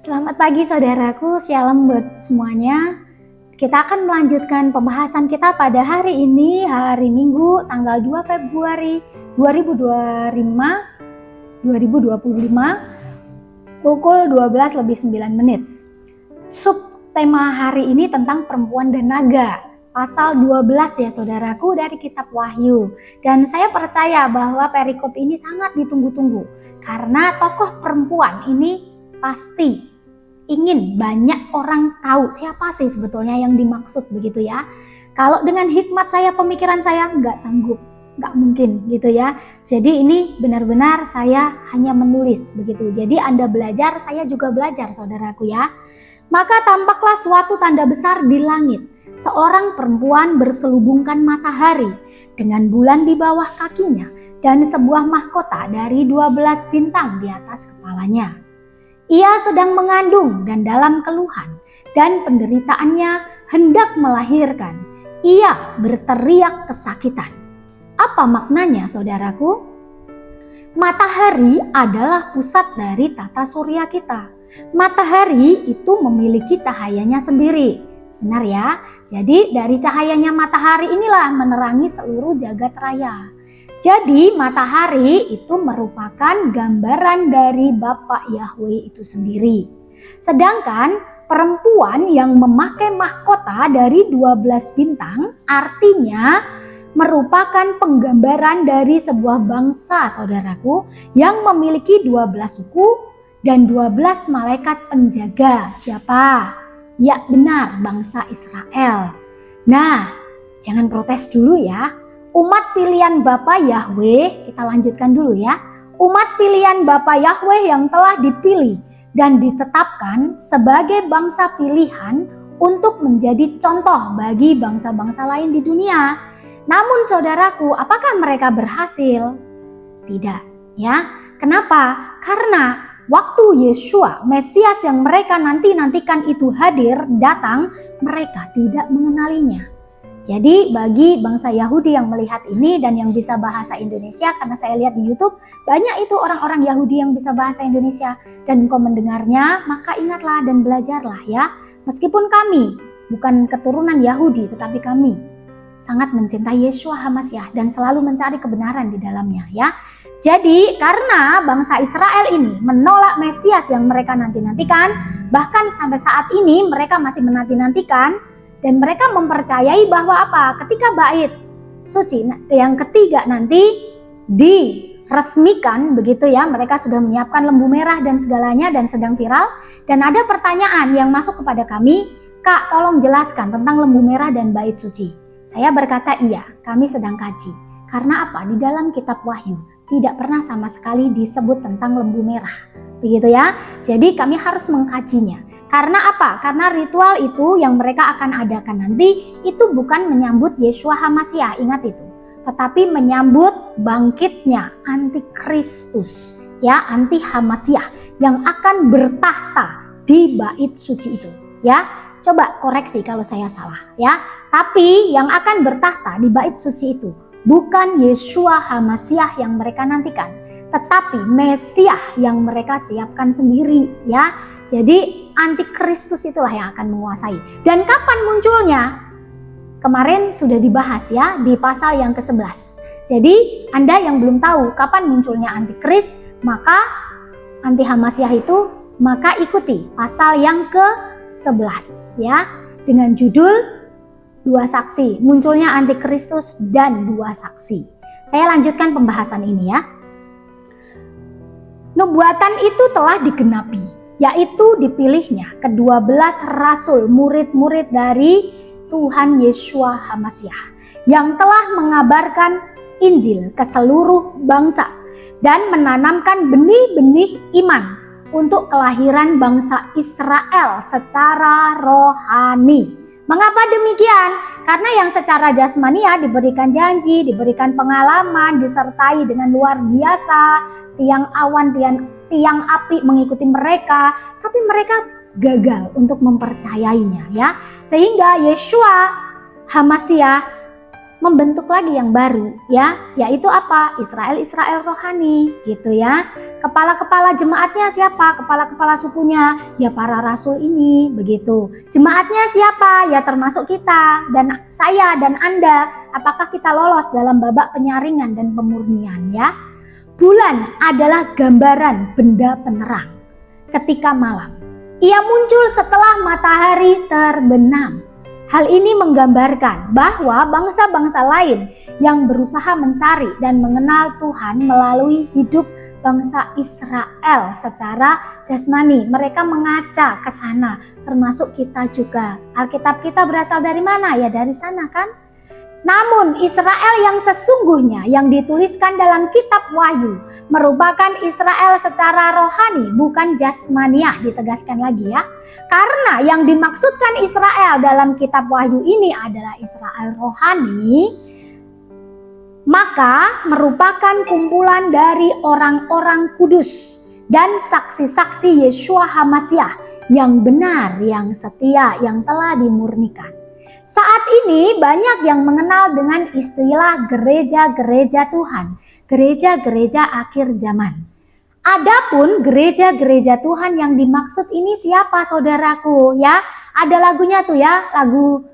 Selamat pagi saudaraku, shalom buat semuanya. Kita akan melanjutkan pembahasan kita pada hari ini, hari Minggu tanggal 2 Februari 2025 pukul 12:09. Subtema hari ini tentang perempuan dan naga, pasal 12 ya saudaraku dari kitab Wahyu. Dan saya percaya bahwa perikop ini sangat ditunggu-tunggu karena tokoh perempuan ini pasti ingin banyak orang tahu siapa sih sebetulnya yang dimaksud begitu ya. Kalau dengan hikmat saya, pemikiran saya nggak sanggup, nggak mungkin gitu ya. Jadi ini benar-benar saya hanya menulis begitu. Jadi Anda belajar, saya juga belajar saudaraku ya. Maka tampaklah suatu tanda besar di langit. Seorang perempuan berselubungkan matahari dengan bulan di bawah kakinya dan sebuah mahkota dari 12 bintang di atas kepalanya. Ia sedang mengandung dan dalam keluhan dan penderitaannya hendak melahirkan. Ia berteriak kesakitan. Apa maknanya saudaraku? Matahari adalah pusat dari tata surya kita. Matahari itu memiliki cahayanya sendiri. Benar ya? Jadi dari cahayanya matahari inilah menerangi seluruh jagat raya. Jadi matahari itu merupakan gambaran dari Bapa Yahweh itu sendiri. Sedangkan perempuan yang memakai mahkota dari 12 bintang artinya merupakan penggambaran dari sebuah bangsa saudaraku yang memiliki 12 suku dan 12 malaikat penjaga. Siapa? Ya benar, bangsa Israel. Nah, jangan protes dulu ya. Umat pilihan Bapa Yahweh, kita lanjutkan dulu ya. Umat pilihan Bapa Yahweh yang telah dipilih dan ditetapkan sebagai bangsa pilihan untuk menjadi contoh bagi bangsa-bangsa lain di dunia. Namun saudaraku, apakah mereka berhasil? Tidak ya. Kenapa? Karena waktu Yeshua, Mesias yang mereka nantikan itu hadir, datang, mereka tidak mengenalinya. Jadi bagi bangsa Yahudi yang melihat ini dan yang bisa bahasa Indonesia, karena saya lihat di YouTube banyak itu orang-orang Yahudi yang bisa bahasa Indonesia dan engkau mendengarnya, maka ingatlah dan belajarlah ya. Meskipun kami bukan keturunan Yahudi, tetapi kami sangat mencintai Yeshua HaMashiach dan selalu mencari kebenaran di dalamnya ya. Jadi karena bangsa Israel ini menolak Mesias yang mereka nantikan, bahkan sampai saat ini mereka masih menanti-nantikan. Dan mereka mempercayai bahwa apa? Ketika bait suci yang ketiga nanti diresmikan begitu ya, mereka sudah menyiapkan lembu merah dan segalanya dan sedang viral. Dan ada pertanyaan yang masuk kepada kami, Kak tolong jelaskan tentang lembu merah dan bait suci. Saya berkata iya, kami sedang kaji. Karena apa? Di dalam kitab Wahyu tidak pernah sama sekali disebut tentang lembu merah. Begitu ya. Jadi kami harus mengkajinya. Karena apa? Karena ritual itu yang mereka akan adakan nanti itu bukan menyambut Yeshua HaMashiach, ingat itu. Tetapi menyambut bangkitnya antikristus, ya, anti HaMashiach yang akan bertahta di bait suci itu, ya. Coba koreksi kalau saya salah, ya. Tapi yang akan bertahta di bait suci itu bukan Yeshua HaMashiach yang mereka nantikan, tetapi Mesias yang mereka siapkan sendiri, ya. Jadi antikristus itulah yang akan menguasai. Dan kapan munculnya? Kemarin sudah dibahas ya di pasal yang ke-11. Jadi Anda yang belum tahu kapan munculnya antikris, maka anti HaMashiach itu, maka ikuti pasal yang ke-11 ya. Dengan judul 2 saksi, munculnya antikristus dan 2 saksi. Saya lanjutkan pembahasan ini ya. Nubuatan itu telah digenapi, yaitu dipilihnya ke-12 rasul murid-murid dari Tuhan Yeshua HaMashiach yang telah mengabarkan Injil ke seluruh bangsa dan menanamkan benih-benih iman untuk kelahiran bangsa Israel secara rohani. Mengapa demikian? Karena yang secara jasmania diberikan janji, diberikan pengalaman, disertai dengan luar biasa, tiang awan, tiang api mengikuti mereka, tapi mereka gagal untuk mempercayainya ya. Sehingga Yeshua HaMashiach membentuk lagi yang baru ya, yaitu apa? Israel rohani gitu ya. Kepala-kepala jemaatnya siapa? Kepala-kepala sukunya ya para rasul ini begitu. Jemaatnya siapa? Ya termasuk kita dan saya dan Anda. Apakah kita lolos dalam babak penyaringan dan pemurnian ya? Bulan adalah gambaran benda penerang ketika malam. Ia muncul setelah matahari terbenam. Hal ini menggambarkan bahwa bangsa-bangsa lain yang berusaha mencari dan mengenal Tuhan melalui hidup bangsa Israel secara jasmani. Mereka mengaca ke sana, termasuk kita juga. Alkitab kita berasal dari mana? Ya dari sana kan? Namun Israel yang sesungguhnya yang dituliskan dalam kitab Wahyu merupakan Israel secara rohani, bukan jasmaniah, ditegaskan lagi ya. Karena yang dimaksudkan Israel dalam kitab Wahyu ini adalah Israel rohani, maka merupakan kumpulan dari orang-orang kudus dan saksi-saksi Yeshua HaMasyiah yang benar, yang setia, yang telah dimurnikan. Saat ini banyak yang mengenal dengan istilah gereja-gereja Tuhan, gereja-gereja akhir zaman. Adapun gereja-gereja Tuhan yang dimaksud ini siapa saudaraku ya? Ada lagunya tuh ya, lagu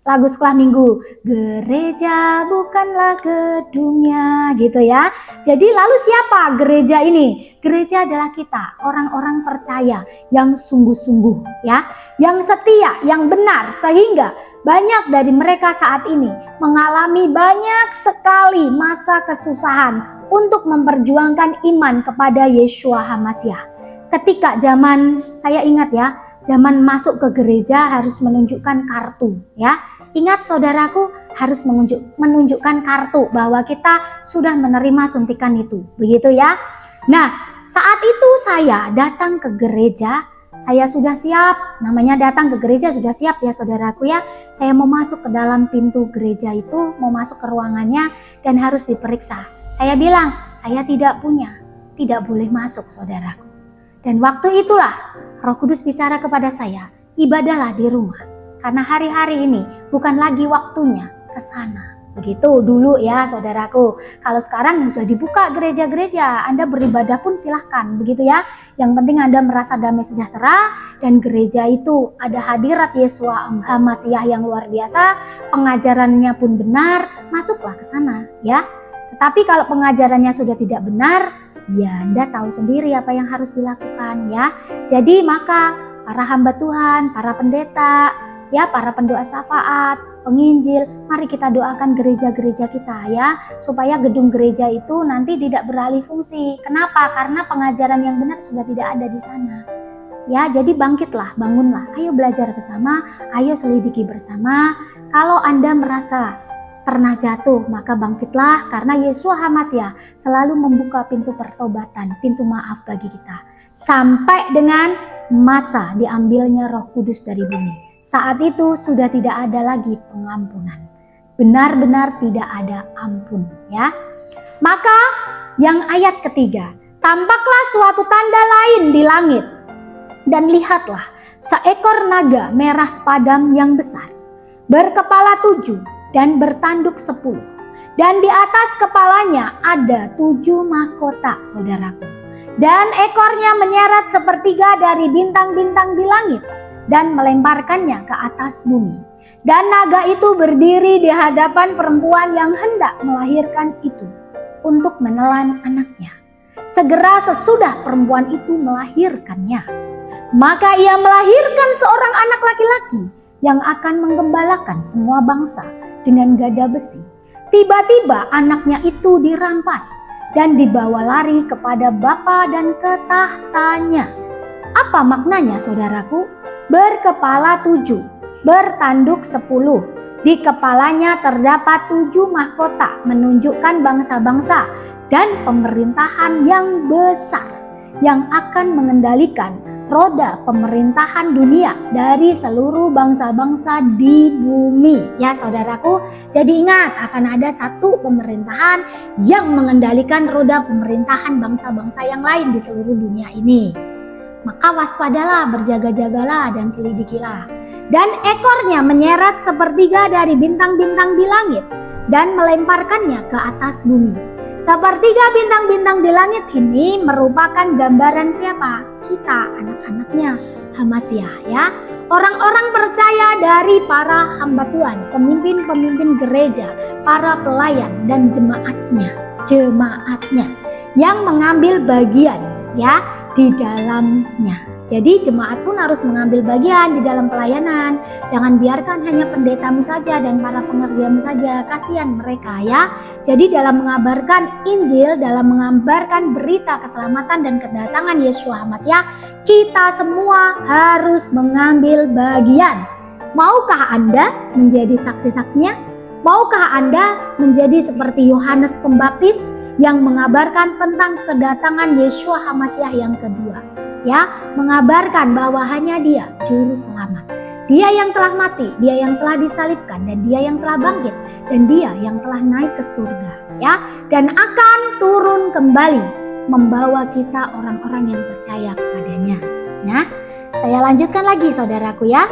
sekolah minggu. Gereja bukanlah gedungnya gitu ya. Jadi lalu siapa gereja ini? Gereja adalah kita, orang-orang percaya yang sungguh-sungguh ya, yang setia, yang benar, sehingga banyak dari mereka saat ini mengalami banyak sekali masa kesusahan untuk memperjuangkan iman kepada Yeshua HaMasyiah. Ketika zaman, saya ingat ya, zaman masuk ke gereja harus menunjukkan kartu ya. Ingat saudaraku, harus menunjukkan kartu bahwa kita sudah menerima suntikan itu. Begitu ya. Nah, saat itu saya datang ke gereja. Saya sudah siap, namanya datang ke gereja sudah siap ya saudaraku ya. Saya mau masuk ke dalam pintu gereja itu, mau masuk ke ruangannya dan harus diperiksa. Saya bilang, saya tidak punya, tidak boleh masuk saudaraku. Dan waktu itulah Roh Kudus bicara kepada saya, ibadahlah di rumah. Karena hari-hari ini bukan lagi waktunya ke sana. Begitu dulu ya saudaraku. Kalau sekarang sudah dibuka gereja-gereja, Anda beribadah pun silahkan begitu ya. Yang penting Anda merasa damai sejahtera dan gereja itu ada hadirat Yeshua HaMasyiah yang luar biasa, pengajarannya pun benar, masuklah ke sana ya. Tetapi kalau pengajarannya sudah tidak benar, ya Anda tahu sendiri apa yang harus dilakukan ya. Jadi maka para hamba Tuhan, para pendeta, ya para pendoa syafaat, penginjil, mari kita doakan gereja-gereja kita ya, supaya gedung gereja itu nanti tidak beralih fungsi. Kenapa? Karena pengajaran yang benar sudah tidak ada di sana. Ya, jadi bangkitlah, bangunlah. Ayo belajar bersama, ayo selidiki bersama. Kalau Anda merasa pernah jatuh, maka bangkitlah karena Yeshua HaMasyiah selalu membuka pintu pertobatan, pintu maaf bagi kita. Sampai dengan masa diambilnya Roh Kudus dari bumi. Saat itu sudah tidak ada lagi pengampunan. Benar-benar tidak ada ampun ya. Maka yang ayat ketiga, tampaklah suatu tanda lain di langit. Dan lihatlah seekor naga merah padam yang besar, berkepala 7 dan bertanduk 10. Dan di atas kepalanya ada 7 mahkota saudaraku. Dan ekornya menyeret sepertiga dari bintang-bintang di langit dan melemparkannya ke atas bumi. Dan naga itu berdiri di hadapan perempuan yang hendak melahirkan itu untuk menelan anaknya. Segera sesudah perempuan itu melahirkannya, maka ia melahirkan seorang anak laki-laki yang akan menggembalakan semua bangsa dengan gada besi. Tiba-tiba anaknya itu dirampas dan dibawa lari kepada bapa dan ke tahtanya. Apa maknanya saudaraku? Berkepala 7, bertanduk 10. Di kepalanya terdapat 7 mahkota menunjukkan bangsa-bangsa dan pemerintahan yang besar yang akan mengendalikan roda pemerintahan dunia dari seluruh bangsa-bangsa di bumi. Ya saudaraku, jadi ingat akan ada satu pemerintahan yang mengendalikan roda pemerintahan bangsa-bangsa yang lain di seluruh dunia ini. Maka waspadalah, berjaga-jagalah dan selidikilah. Dan ekornya menyeret sepertiga dari bintang-bintang di langit dan melemparkannya ke atas bumi. Sepertiga bintang-bintang di langit ini merupakan gambaran siapa? Kita, anak-anaknya Hamasyah ya. Orang-orang percaya dari para hamba Tuhan, pemimpin-pemimpin gereja, para pelayan dan jemaatnya yang mengambil bagian ya di dalamnya. Jadi jemaat pun harus mengambil bagian di dalam pelayanan. Jangan biarkan hanya pendetamu saja dan para pengerjamu saja. Kasihan mereka ya. Jadi dalam mengabarkan Injil, dalam mengabarkan berita keselamatan dan kedatangan Yeshua Hamasyah, kita semua harus mengambil bagian. Maukah Anda menjadi saksi-saksinya? Maukah Anda menjadi seperti Yohanes Pembaptis yang mengabarkan tentang kedatangan Yeshua Hamasyah yang kedua? Ya, mengabarkan bahwa hanya Dia juru selamat. Dia yang telah mati, Dia yang telah disalibkan, dan Dia yang telah bangkit, dan Dia yang telah naik ke surga, ya, dan akan turun kembali membawa kita orang-orang yang percaya kepadanya. Nah, saya lanjutkan lagi saudaraku ya.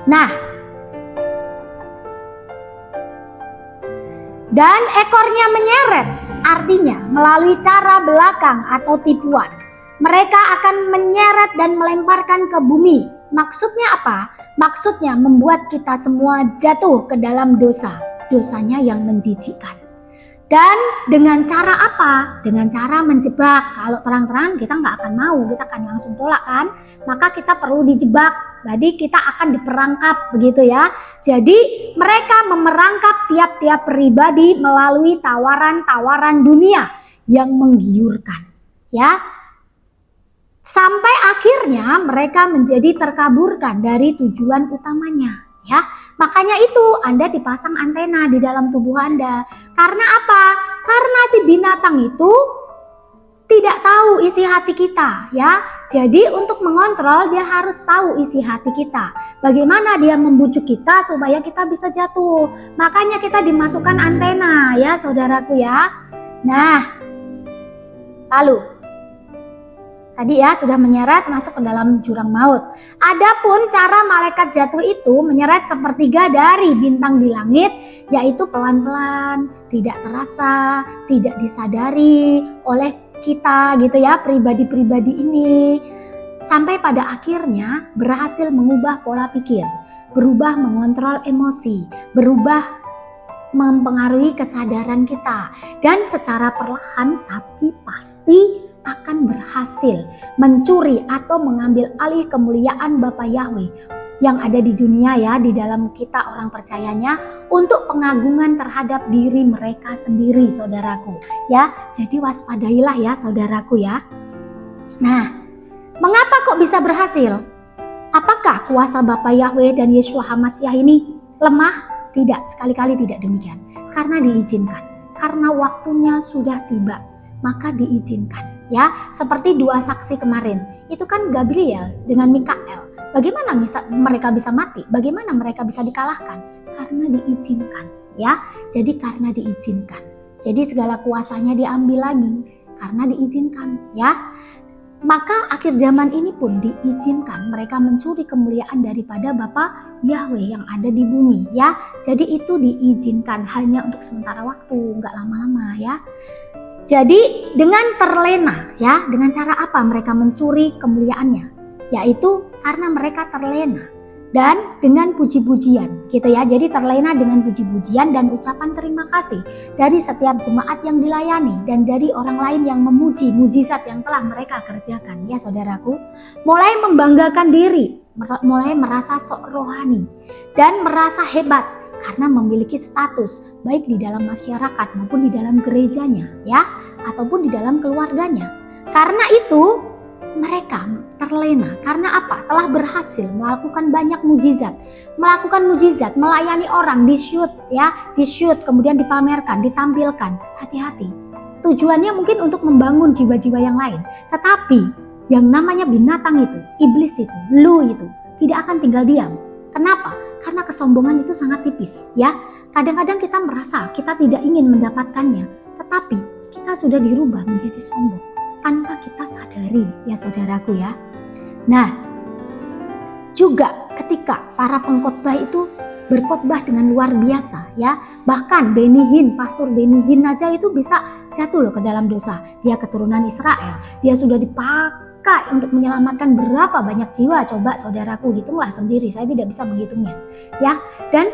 Nah, dan ekornya menyeret, artinya melalui cara belakang atau tipuan. Mereka akan menyeret dan melemparkan ke bumi. Maksudnya apa? Maksudnya membuat kita semua jatuh ke dalam dosa. Dosanya yang menjijikkan. Dan dengan cara apa? Dengan cara menjebak. Kalau terang-terangan kita nggak akan mau, kita akan langsung tolak kan? Maka kita perlu dijebak. Jadi kita akan diperangkap begitu ya. Jadi mereka memerangkap tiap-tiap pribadi melalui tawaran-tawaran dunia yang menggiurkan. Ya. Sampai akhirnya mereka menjadi terkaburkan dari tujuan utamanya, ya. Makanya itu Anda dipasang antena di dalam tubuh Anda. Karena apa? Karena si binatang itu tidak tahu isi hati kita, ya. Jadi untuk mengontrol dia harus tahu isi hati kita. Bagaimana dia membujuk kita supaya kita bisa jatuh. Makanya kita dimasukkan antena, ya, saudaraku ya. Nah, lalu tadi ya sudah menyeret masuk ke dalam jurang maut. Adapun cara malaikat jatuh itu menyeret sepertiga dari bintang di langit, yaitu pelan-pelan, tidak terasa, tidak disadari oleh kita gitu ya, pribadi-pribadi ini. Sampai pada akhirnya berhasil mengubah pola pikir, berubah mengontrol emosi, berubah mempengaruhi kesadaran kita. Dan secara perlahan tapi pasti akan berhasil mencuri atau mengambil alih kemuliaan Bapa Yahweh yang ada di dunia ya, di dalam kita orang percayanya, untuk pengagungan terhadap diri mereka sendiri, saudaraku ya. Jadi waspadailah ya saudaraku ya. Nah, mengapa kok bisa berhasil? Apakah kuasa Bapa Yahweh dan Yeshua Hamasyah ini lemah? Tidak, sekali-kali tidak demikian. Karena diizinkan, karena waktunya sudah tiba, maka diizinkan. Ya, seperti dua saksi kemarin, itu kan Gabriel dengan Mikael. Bagaimana mereka bisa mati? Bagaimana mereka bisa dikalahkan? Karena diizinkan, ya. Jadi karena diizinkan. Jadi segala kuasanya diambil lagi karena diizinkan, ya. Maka akhir zaman ini pun diizinkan mereka mencuri kemuliaan daripada Bapa Yahweh yang ada di bumi, ya. Jadi itu diizinkan hanya untuk sementara waktu, nggak lama-lama, ya. Jadi dengan terlena ya, dengan cara apa mereka mencuri kemuliaannya? Yaitu karena mereka terlena dan dengan puji-pujian gitu ya. Jadi terlena dengan puji-pujian dan ucapan terima kasih dari setiap jemaat yang dilayani dan dari orang lain yang memuji mujizat yang telah mereka kerjakan ya saudaraku. Mulai membanggakan diri, mulai merasa sok rohani dan merasa hebat karena memiliki status baik di dalam masyarakat maupun di dalam gerejanya ya, ataupun di dalam keluarganya. Karena itu mereka terlena. Karena apa? Telah berhasil melakukan banyak mujizat, melayani orang, di-shoot ya, di-shoot kemudian dipamerkan, ditampilkan. Hati-hati. Tujuannya mungkin untuk membangun jiwa-jiwa yang lain. Tetapi yang namanya binatang itu, iblis itu, lu itu tidak akan tinggal diam. Kenapa? Karena kesombongan itu sangat tipis ya. Kadang-kadang kita merasa kita tidak ingin mendapatkannya, tetapi kita sudah dirubah menjadi sombong tanpa kita sadari ya saudaraku ya. Nah, juga ketika para pengkhotbah itu berkhotbah dengan luar biasa ya. Bahkan Pastor Benny Hinn aja itu bisa jatuh loh ke dalam dosa. Dia keturunan Israel, dia sudah dipakai untuk menyelamatkan berapa banyak jiwa. Coba saudaraku hitunglah sendiri, saya tidak bisa menghitungnya ya. Dan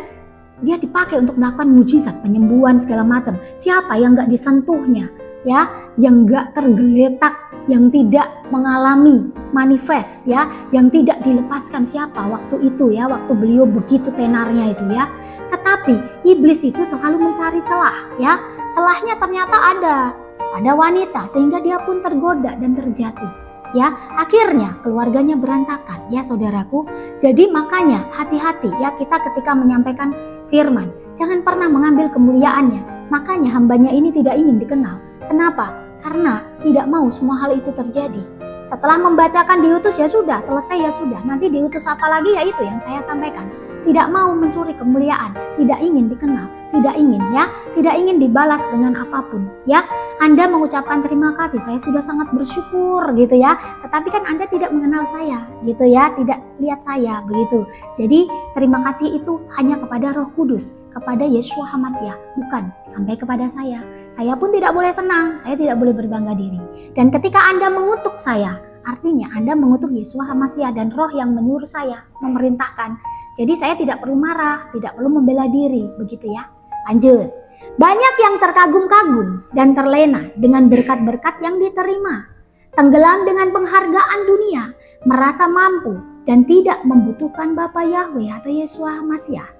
dia dipakai untuk melakukan mujizat, penyembuhan segala macam. Siapa yang gak disentuhnya ya, yang gak tergeletak, yang tidak mengalami manifest ya, yang tidak dilepaskan siapa waktu itu ya, waktu beliau begitu tenarnya itu ya. Tetapi iblis itu selalu mencari celah ya. Celahnya ternyata ada pada wanita, sehingga dia pun tergoda dan terjatuh ya. Akhirnya keluarganya berantakan ya saudaraku. Jadi makanya hati-hati ya kita ketika menyampaikan firman, jangan pernah mengambil kemuliaannya. Makanya hambanya ini tidak ingin dikenal. Kenapa? Karena tidak mau semua hal itu terjadi. Setelah membacakan diutus ya sudah, selesai ya sudah. Nanti diutus apa lagi ya itu yang saya sampaikan. Tidak mau mencuri kemuliaan, tidak ingin dikenal, tidak ingin ya, tidak ingin dibalas dengan apapun ya. Anda mengucapkan terima kasih, saya sudah sangat bersyukur gitu ya. Tetapi kan Anda tidak mengenal saya gitu ya, tidak lihat saya begitu. Jadi terima kasih itu hanya kepada Roh Kudus, kepada Yeshua HaMashiach, bukan sampai kepada saya. Saya pun tidak boleh senang, saya tidak boleh berbangga diri. Dan ketika Anda mengutuk saya, artinya Anda mengutuk Yeshua HaMashiach dan Roh yang menyuruh saya, memerintahkan. Jadi saya tidak perlu marah, tidak perlu membela diri, begitu ya. Lanjut. Banyak yang terkagum-kagum dan terlena dengan berkat-berkat yang diterima. Tenggelam dengan penghargaan dunia, merasa mampu dan tidak membutuhkan Bapa Yahweh atau Yeshua HaMashiach.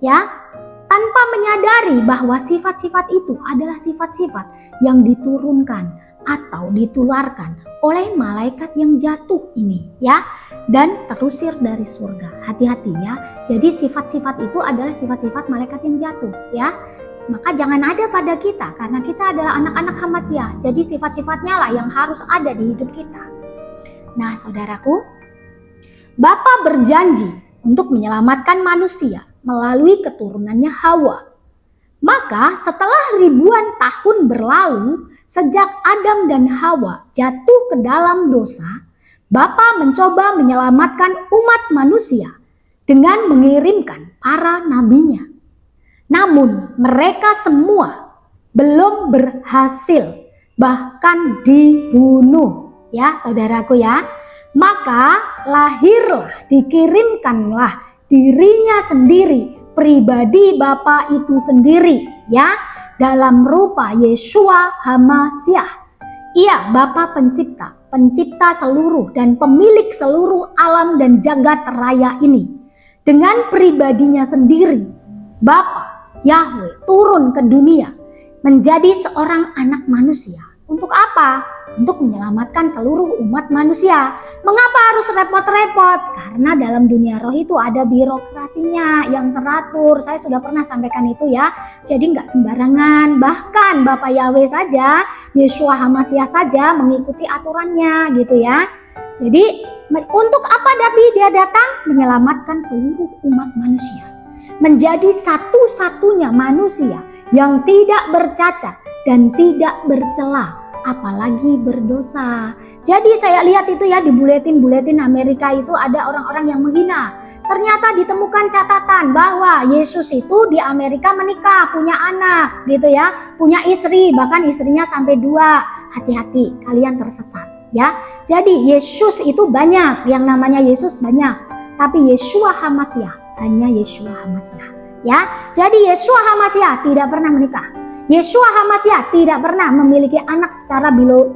Ya, tanpa menyadari bahwa sifat-sifat itu adalah sifat-sifat yang diturunkan atau ditularkan oleh malaikat yang jatuh ini ya, dan terusir dari surga. Hati-hati ya. Jadi sifat-sifat itu adalah sifat-sifat malaikat yang jatuh ya. Maka jangan ada pada kita, karena kita adalah anak-anak HaMashiach. Jadi sifat-sifatnya lah yang harus ada di hidup kita. Nah saudaraku, Bapa berjanji untuk menyelamatkan manusia melalui keturunannya Hawa. Maka setelah ribuan tahun berlalu, sejak Adam dan Hawa jatuh ke dalam dosa, Bapa mencoba menyelamatkan umat manusia dengan mengirimkan para nabinya. Namun mereka semua belum berhasil, bahkan dibunuh ya saudaraku ya. Maka lahirlah, dikirimkanlah dirinya sendiri, pribadi Bapa itu sendiri ya, dalam rupa Yeshua HaMashiach. Ia Bapa pencipta, pencipta seluruh dan pemilik seluruh alam dan jagat raya ini. Dengan pribadinya sendiri, Bapa Yahweh turun ke dunia menjadi seorang anak manusia. Untuk apa? Untuk menyelamatkan seluruh umat manusia. Mengapa harus repot-repot? Karena dalam dunia roh itu ada birokrasinya yang teratur. Saya sudah pernah sampaikan itu ya. Jadi nggak sembarangan. Bahkan Bapa Yahweh saja, Yeshua HaMashiach saja mengikuti aturannya gitu ya. Jadi untuk apa dia datang? Menyelamatkan seluruh umat manusia. Menjadi satu-satunya manusia yang tidak bercacat dan tidak bercela, apalagi berdosa. Jadi saya lihat itu ya di buletin-buletin Amerika itu ada orang-orang yang menghina. Ternyata ditemukan catatan bahwa Yesus itu di Amerika menikah, punya anak gitu ya, punya istri, bahkan istrinya sampai 2. Hati-hati, kalian tersesat ya. Jadi Yesus itu banyak, yang namanya Yesus banyak, tapi Yeshua HaMashiach hanya Yeshua HaMashiach ya. Jadi Yeshua HaMashiach tidak pernah menikah. Yeshua HaMashiach tidak pernah memiliki anak secara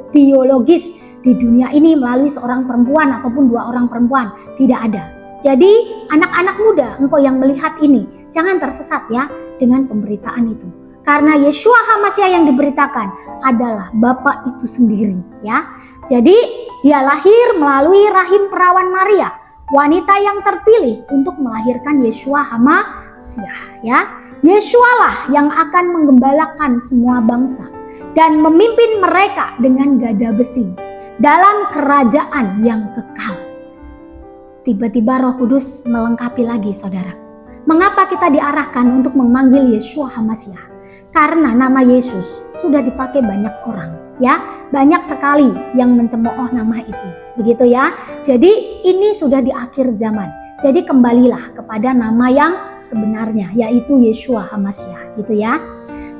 biologis di dunia ini melalui seorang perempuan ataupun 2 orang perempuan. Tidak ada. Jadi anak-anak muda engkau yang melihat ini, jangan tersesat ya dengan pemberitaan itu. Karena Yeshua HaMashiach yang diberitakan adalah Bapa itu sendiri ya. Jadi dia lahir melalui rahim perawan Maria, wanita yang terpilih untuk melahirkan Yeshua HaMashiach ya. Yeshua lah yang akan menggembalakan semua bangsa dan memimpin mereka dengan gada besi dalam kerajaan yang kekal. Tiba-tiba Roh Kudus melengkapi lagi saudara. Mengapa kita diarahkan untuk memanggil Yeshua HaMashiach? Karena nama Yesus sudah dipakai banyak orang ya. Banyak sekali yang mencemooh nama itu. Begitu ya. Jadi ini sudah di akhir zaman. Jadi kembalilah kepada nama yang sebenarnya, yaitu Yeshua HaMashiach gitu ya.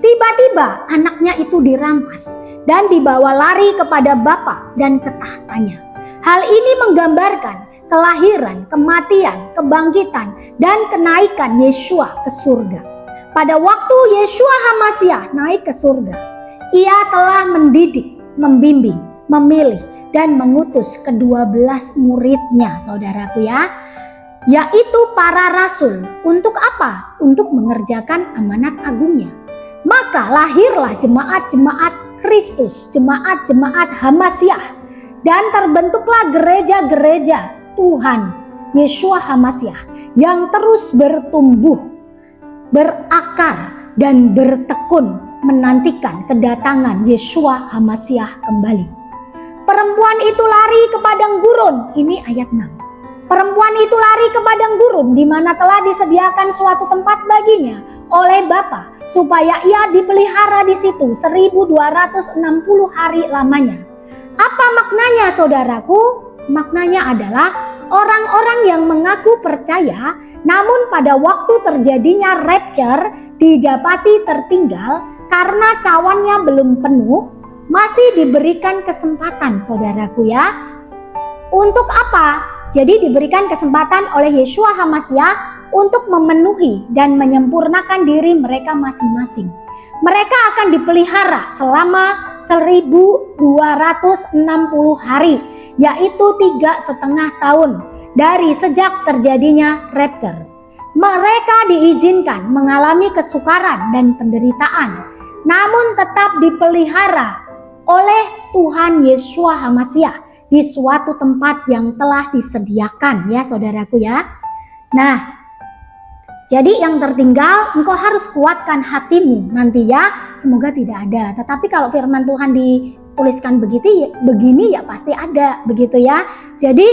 Tiba-tiba anaknya itu dirampas dan dibawa lari kepada bapa dan ke tahtanya. Hal ini menggambarkan kelahiran, kematian, kebangkitan, dan kenaikan Yeshua ke surga. Pada waktu Yeshua HaMashiach naik ke surga, ia telah mendidik, membimbing, memilih, dan mengutus ke-12 muridnya, saudaraku ya, yaitu para rasul. Untuk apa? Untuk mengerjakan amanat agungnya. Maka lahirlah jemaat-jemaat Kristus, jemaat-jemaat HaMashiach, dan terbentuklah gereja-gereja Tuhan Yeshua HaMashiach yang terus bertumbuh, berakar, dan bertekun menantikan kedatangan Yeshua HaMashiach kembali. Perempuan itu lari ke padang gurun, ini ayat 6. Perempuan itu lari ke padang gurun di mana telah disediakan suatu tempat baginya oleh Bapa, supaya ia dipelihara di situ 1260 hari lamanya. Apa maknanya, saudaraku? Maknanya adalah orang-orang yang mengaku percaya, namun pada waktu terjadinya rapture didapati tertinggal karena cawannya belum penuh, masih diberikan kesempatan, saudaraku ya. Untuk apa? Jadi diberikan kesempatan oleh Yeshua HaMashiach untuk memenuhi dan menyempurnakan diri mereka masing-masing. Mereka akan dipelihara selama 1260 hari, yaitu 3,5 tahun dari sejak terjadinya rapture. Mereka diizinkan mengalami kesukaran dan penderitaan, namun tetap dipelihara oleh Tuhan Yeshua HaMashiach di suatu tempat yang telah disediakan ya saudaraku ya. Nah, jadi yang tertinggal engkau harus kuatkan hatimu nanti ya, semoga tidak ada. Tetapi kalau firman Tuhan dituliskan begini ya pasti ada begitu ya. Jadi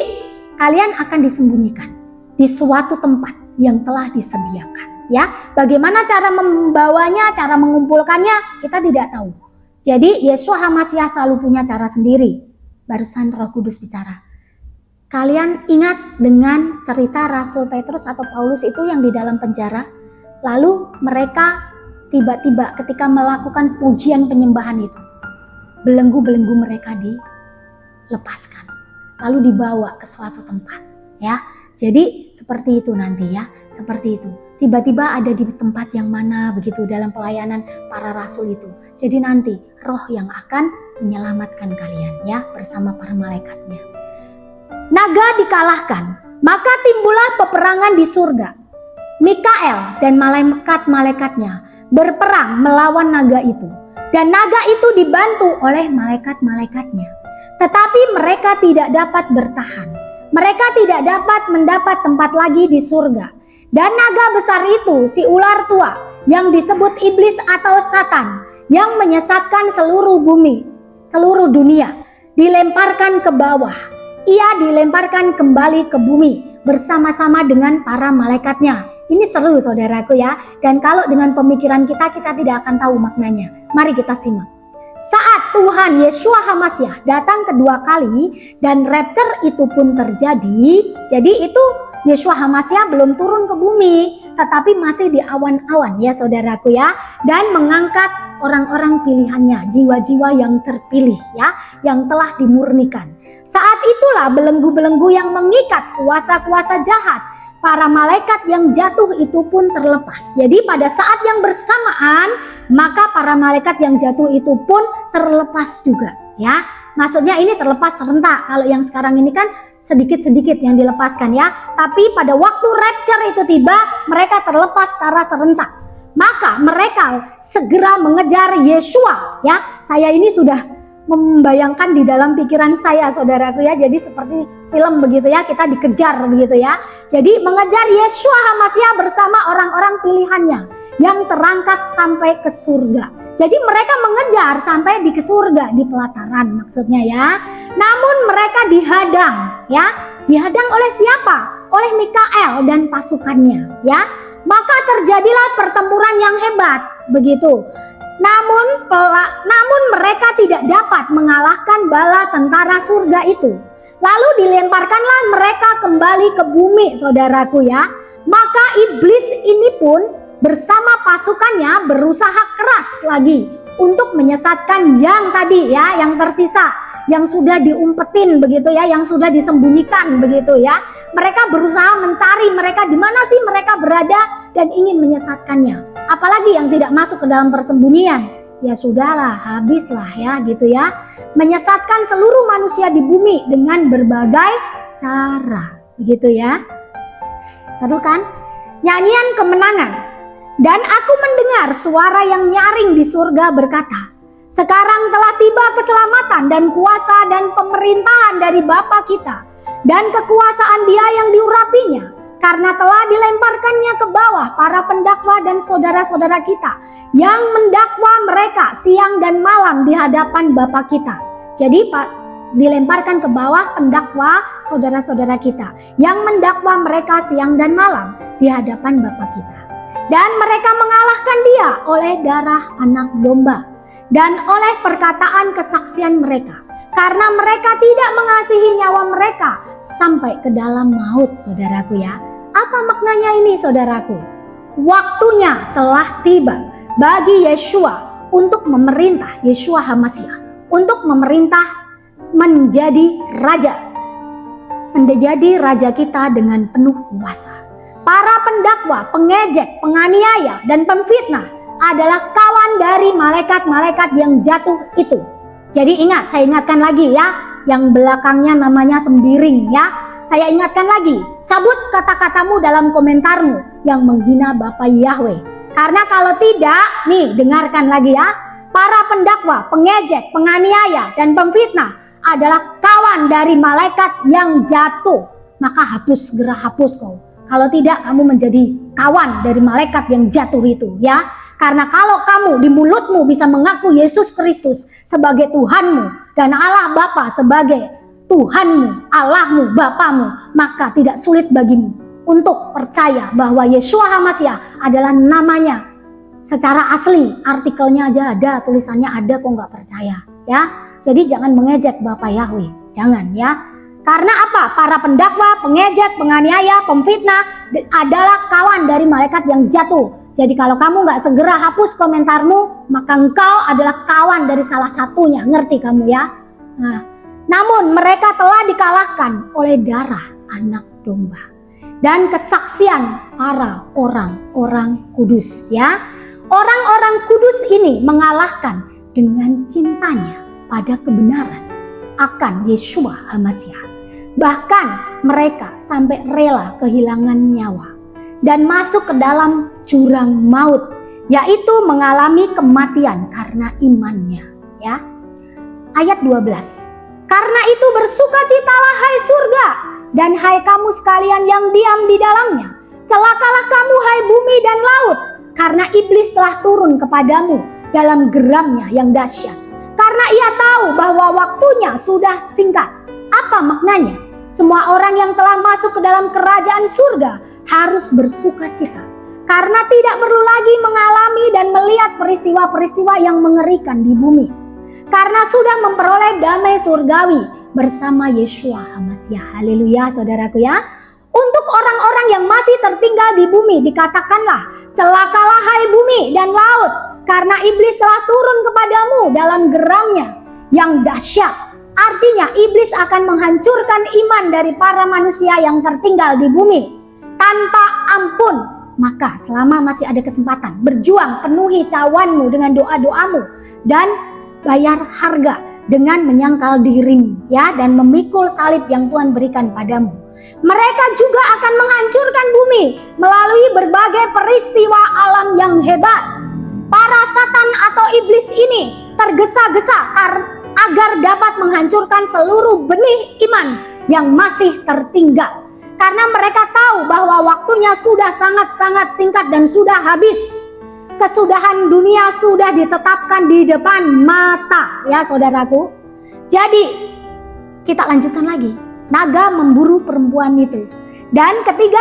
kalian akan disembunyikan di suatu tempat yang telah disediakan ya. Bagaimana cara membawanya, cara mengumpulkannya kita tidak tahu. Jadi Yeshua HaMashiach selalu punya cara sendiri. Barusan Roh Kudus bicara. Kalian ingat dengan cerita Rasul Petrus atau Paulus itu yang di dalam penjara? Lalu mereka tiba-tiba ketika melakukan pujian penyembahan itu, belenggu-belenggu mereka dilepaskan. Lalu dibawa ke suatu tempat ya. Jadi seperti itu nanti ya, seperti itu. Tiba-tiba ada di tempat yang mana begitu dalam pelayanan para rasul itu. Jadi nanti roh yang akan menyelamatkan kalian ya bersama para malaikatnya. Naga dikalahkan, maka timbullah peperangan di surga. Mikael dan malaikat-malaikatnya berperang melawan naga itu. Dan naga itu dibantu oleh malaikat-malaikatnya. Tetapi mereka tidak dapat bertahan. Mereka tidak dapat mendapat tempat lagi di surga. Dan naga besar itu, si ular tua, yang disebut iblis atau Satan, yang menyesatkan seluruh bumi, seluruh dunia, dilemparkan ke bawah. Ia dilemparkan kembali ke bumi bersama-sama dengan para malaikatnya. Ini seru saudaraku ya. Dan kalau dengan pemikiran kita tidak akan tahu maknanya. Mari kita simak. Saat Tuhan Yeshua HaMashiach datang kedua kali dan rapture itu pun terjadi. Jadi itu Yeshua HaMashiach belum turun ke bumi, tetapi masih di awan-awan ya saudaraku ya. Dan mengangkat orang-orang pilihannya, jiwa-jiwa yang terpilih ya, yang telah dimurnikan. Saat itulah belenggu-belenggu yang mengikat kuasa-kuasa jahat, para malaikat yang jatuh itu pun terlepas. Jadi pada saat yang bersamaan, maka para malaikat yang jatuh itu pun terlepas juga ya. Maksudnya ini terlepas serentak. Kalau yang sekarang ini kan sedikit-sedikit yang dilepaskan ya. Tapi pada waktu rapture itu tiba, mereka terlepas secara serentak. Maka mereka segera mengejar Yeshua ya. Saya ini sudah membayangkan di dalam pikiran saya saudaraku ya. Jadi seperti film begitu ya, kita dikejar begitu ya. Jadi mengejar Yeshua HaMashiach bersama orang-orang pilihannya yang terangkat sampai ke surga. Jadi mereka mengejar sampai di ke surga, di pelataran maksudnya ya. Namun mereka dihadang ya. Dihadang oleh siapa? Oleh Mikael dan pasukannya ya. Maka terjadilah pertempuran yang hebat begitu. Namun mereka tidak dapat mengalahkan bala tentara surga itu. Lalu dilemparkanlah mereka kembali ke bumi, saudaraku ya. Maka iblis ini pun bersama pasukannya berusaha keras lagi untuk menyesatkan yang tadi ya, yang tersisa, yang sudah diumpetin begitu ya, yang sudah disembunyikan begitu ya. Mereka berusaha mencari mereka di mana sih mereka berada dan ingin menyesatkannya. Apalagi yang tidak masuk ke dalam persembunyian. Ya sudahlah, habislah ya gitu ya. Menyesatkan seluruh manusia di bumi dengan berbagai cara. Begitu ya. Seru kan? Nyanyian kemenangan. Dan aku mendengar suara yang nyaring di surga berkata, sekarang telah tiba keselamatan dan kuasa dan pemerintahan dari Bapa kita dan kekuasaan Dia yang diurapinya, karena telah dilemparkannya ke bawah para pendakwa dan saudara-saudara kita yang mendakwa mereka siang dan malam di hadapan Bapa kita. Jadi dilemparkan ke bawah pendakwa saudara-saudara kita yang mendakwa mereka siang dan malam di hadapan Bapa kita. Dan mereka mengalahkan Dia oleh darah anak domba dan oleh perkataan kesaksian mereka, karena mereka tidak mengasihi nyawa mereka sampai ke dalam maut, saudaraku ya. Apa maknanya ini, saudaraku? Waktunya telah tiba bagi Yeshua untuk memerintah, Yeshua HaMashiach, untuk memerintah menjadi raja kita dengan penuh kuasa. Para pendakwa, pengejek, penganiaya, dan pemfitnah adalah kawan dari malaikat-malaikat yang jatuh itu. Jadi ingat, saya ingatkan lagi ya, yang belakangnya namanya sembiring ya. Saya ingatkan lagi, cabut kata-katamu dalam komentarmu yang menghina Bapa Yahweh. Karena kalau tidak, nih dengarkan lagi ya, para pendakwa, pengejek, penganiaya, dan pemfitnah adalah kawan dari malaikat yang jatuh. Maka hapus, segera hapus kau. Kalau tidak, kamu menjadi kawan dari malaikat yang jatuh itu ya. Karena kalau kamu di mulutmu bisa mengaku Yesus Kristus sebagai Tuhanmu dan Allah Bapa sebagai Tuhanmu, Allahmu, Bapamu, maka tidak sulit bagimu untuk percaya bahwa Yeshua HaMashiach adalah namanya secara asli. Artikelnya aja ada, tulisannya ada, kok nggak percaya ya. Jadi jangan mengejek Bapa Yahweh, jangan ya. Karena apa? Para pendakwa, pengejek, penganiaya, pemfitnah adalah kawan dari malaikat yang jatuh. Jadi kalau kamu nggak segera hapus komentarmu, maka engkau adalah kawan dari salah satunya. Ngerti kamu ya? Nah, namun mereka telah dikalahkan oleh darah anak domba dan kesaksian para orang-orang kudus ya. Orang-orang kudus ini mengalahkan dengan cintanya pada kebenaran akan Yeshua HaMashiach. Bahkan mereka sampai rela kehilangan nyawa dan masuk ke dalam jurang maut, yaitu mengalami kematian karena imannya ya. Ayat 12. Karena itu bersukacitalah hai surga dan hai kamu sekalian yang diam di dalamnya. Celakalah kamu hai bumi dan laut, karena iblis telah turun kepadamu dalam geramnya yang dahsyat. Karena ia tahu bahwa waktunya sudah singkat. Apa maknanya? Semua orang yang telah masuk ke dalam kerajaan surga harus bersukacita, karena tidak perlu lagi mengalami dan melihat peristiwa-peristiwa yang mengerikan di bumi, karena sudah memperoleh damai surgawi bersama Yeshua HaMashiach. Haleluya, saudaraku ya. Untuk orang-orang yang masih tertinggal di bumi dikatakanlah, celakalah hai bumi dan laut, karena iblis telah turun kepadamu dalam geramnya yang dahsyat. Artinya iblis akan menghancurkan iman dari para manusia yang tertinggal di bumi tanpa ampun. Maka selama masih ada kesempatan, berjuang, penuhi cawanmu dengan doa-doamu dan bayar harga dengan menyangkal dirimu ya, dan memikul salib yang Tuhan berikan padamu. Mereka juga akan menghancurkan bumi melalui berbagai peristiwa alam yang hebat. Para satan atau iblis ini tergesa-gesa agar dapat menghancurkan seluruh benih iman yang masih tertinggal. Karena mereka tahu bahwa waktunya sudah sangat-sangat singkat dan sudah habis. Kesudahan dunia sudah ditetapkan di depan mata ya saudaraku. Jadi kita lanjutkan lagi. Naga memburu perempuan itu. Dan ketika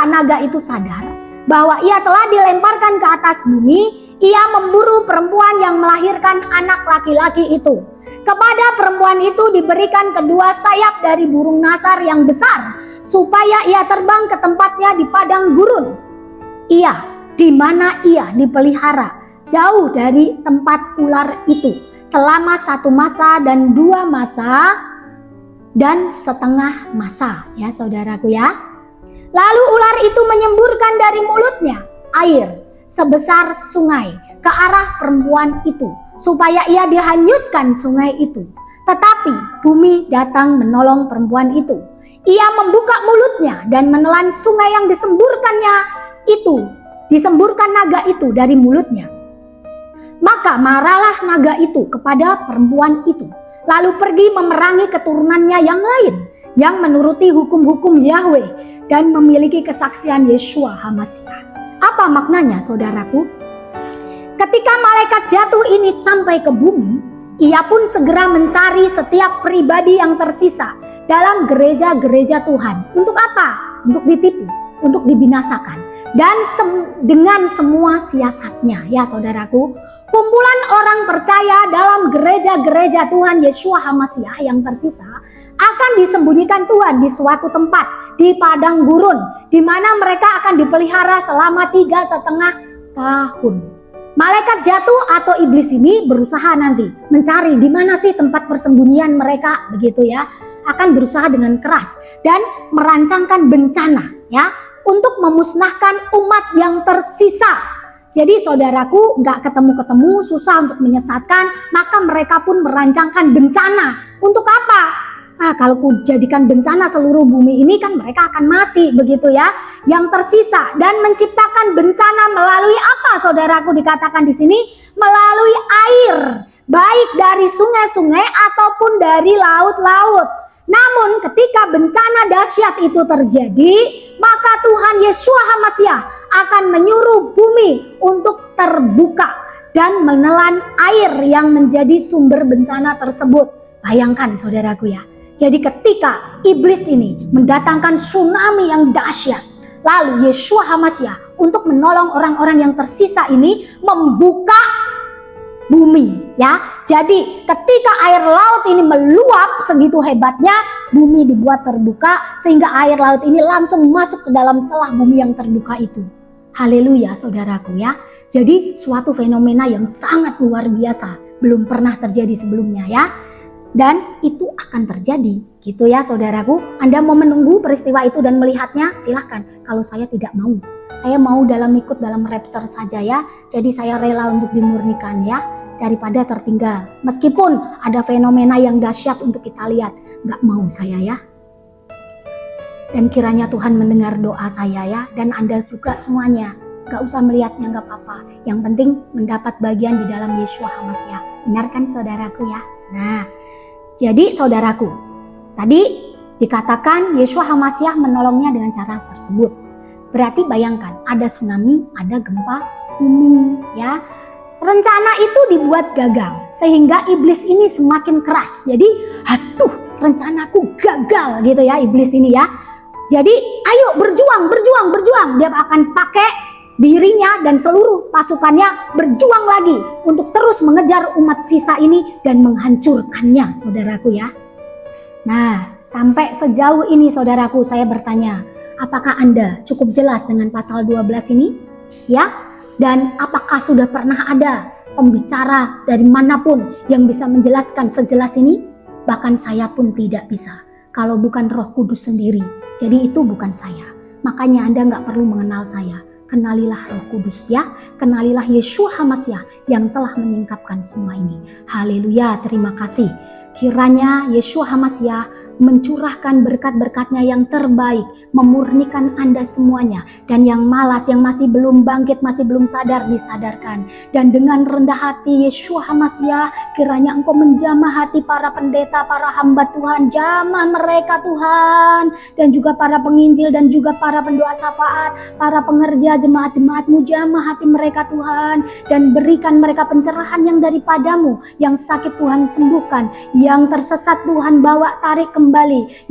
naga itu sadar bahwa ia telah dilemparkan ke atas bumi, ia memburu perempuan yang melahirkan anak laki-laki itu. Kepada perempuan itu diberikan kedua sayap dari burung nasar yang besar, supaya ia terbang ke tempatnya di padang gurun. Di mana ia dipelihara, jauh dari tempat ular itu, selama 1 masa dan 2 masa dan setengah masa, ya saudaraku ya. Lalu ular itu menyemburkan dari mulutnya air sebesar sungai ke arah perempuan itu, supaya ia dihanyutkan sungai itu. Tetapi bumi datang menolong perempuan itu. Ia membuka mulutnya dan menelan sungai yang disemburkan naga itu dari mulutnya. Maka marahlah naga itu kepada perempuan itu, lalu pergi memerangi keturunannya yang lain, yang menuruti hukum-hukum Yahweh dan memiliki kesaksian Yeshua HaMashiach. Apa maknanya, saudaraku? Ketika malaikat jatuh ini sampai ke bumi, ia pun segera mencari setiap pribadi yang tersisa dalam gereja-gereja Tuhan. Untuk apa? Untuk ditipu, untuk dibinasakan. Dan dengan semua siasatnya, ya saudaraku. Kumpulan orang percaya dalam gereja-gereja Tuhan Yeshua HaMashiach yang tersisa akan disembunyikan Tuhan di suatu tempat di padang gurun, di mana mereka akan dipelihara selama 3,5 tahun. Malaikat jatuh atau iblis ini berusaha nanti mencari di mana sih tempat persembunyian mereka, begitu ya. Akan berusaha dengan keras dan merancangkan bencana, ya, untuk memusnahkan umat yang tersisa. Jadi saudaraku, gak ketemu-ketemu, susah untuk menyesatkan, maka mereka pun merancangkan bencana. Untuk apa? Kalau ku jadikan bencana seluruh bumi ini, kan mereka akan mati, begitu ya. Yang tersisa, dan menciptakan bencana melalui apa, saudaraku, dikatakan di sini? Melalui air, baik dari sungai-sungai ataupun dari laut-laut. Namun ketika bencana dahsyat itu terjadi, maka Tuhan Yeshua HaMashiach akan menyuruh bumi untuk terbuka dan menelan air yang menjadi sumber bencana tersebut. Bayangkan saudaraku ya. Jadi ketika iblis ini mendatangkan tsunami yang dahsyat, lalu Yeshua HaMashiach untuk menolong orang-orang yang tersisa ini membuka bumi, ya. Jadi ketika air laut ini meluap segitu hebatnya, bumi dibuat terbuka sehingga air laut ini langsung masuk ke dalam celah bumi yang terbuka itu. Haleluya saudaraku ya. Jadi suatu fenomena yang sangat luar biasa, belum pernah terjadi sebelumnya ya. Dan itu akan terjadi gitu ya saudaraku. Anda mau menunggu peristiwa itu dan melihatnya, silahkan. Kalau saya tidak mau, saya mau ikut dalam rapture saja ya. Jadi saya rela untuk dimurnikan ya, daripada tertinggal. Meskipun ada fenomena yang dahsyat untuk kita lihat, gak mau saya ya. Dan kiranya Tuhan mendengar doa saya ya, dan Anda juga semuanya. Gak usah melihatnya, gak apa-apa. Yang penting mendapat bagian di dalam Yeshua HaMashiach. Benar kan saudaraku ya? Nah, jadi saudaraku, tadi dikatakan Yeshua HaMashiach menolongnya dengan cara tersebut. Berarti bayangkan, ada tsunami, ada gempa bumi ya. Rencana itu dibuat gagal sehingga iblis ini semakin keras. Jadi, aduh, rencanaku gagal gitu ya iblis ini ya. Jadi, ayo berjuang. Dia akan pakai dirinya dan seluruh pasukannya berjuang lagi untuk terus mengejar umat sisa ini dan menghancurkannya, saudaraku ya. Nah, sampai sejauh ini saudaraku, saya bertanya, apakah Anda cukup jelas dengan pasal 12 ini? Ya? Dan apakah sudah pernah ada pembicara dari manapun yang bisa menjelaskan sejelas ini? Bahkan saya pun tidak bisa, kalau bukan Roh Kudus sendiri. Jadi itu bukan saya. Makanya Anda nggak perlu mengenal saya. Kenalilah Roh Kudus ya. Kenalilah Yeshua HaMashiach yang telah menyingkapkan semua ini. Haleluya, terima kasih. Kiranya Yeshua HaMashiach mencurahkan berkat-berkatnya yang terbaik, memurnikan Anda semuanya, dan yang malas, yang masih belum bangkit, masih belum sadar, disadarkan. Dan dengan rendah hati Yeshua HaMashiach, kiranya Engkau menjamah hati para pendeta, para hamba Tuhan, jamah mereka Tuhan, dan juga para penginjil dan juga para pendoa syafaat, para pengerja jemaat-jemaat-Mu, jamah hati mereka Tuhan, dan berikan mereka pencerahan yang daripadamu, yang sakit Tuhan sembuhkan, yang tersesat Tuhan bawa tarik kembali,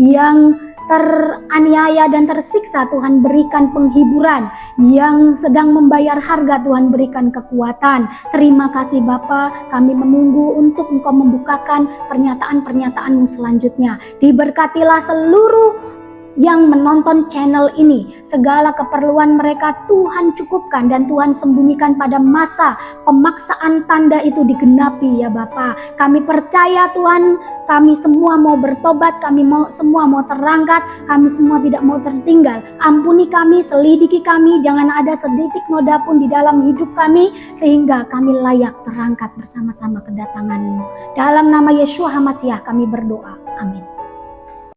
yang teraniaya dan tersiksa, Tuhan berikan penghiburan. Yang sedang membayar harga, Tuhan berikan kekuatan. Terima kasih Bapa, kami menunggu untuk Engkau membukakan pernyataan-pernyataan-Mu selanjutnya. Diberkatilah seluruh yang menonton channel ini, segala keperluan mereka Tuhan cukupkan dan Tuhan sembunyikan pada masa pemaksaan tanda itu digenapi ya Bapa. Kami percaya Tuhan, kami semua mau bertobat, kami semua mau terangkat, kami semua tidak mau tertinggal. Ampuni kami, selidiki kami, jangan ada setitik noda pun di dalam hidup kami, sehingga kami layak terangkat bersama-sama kedatangan-Mu. Dalam nama Yeshua HaMasyiah kami berdoa, amin.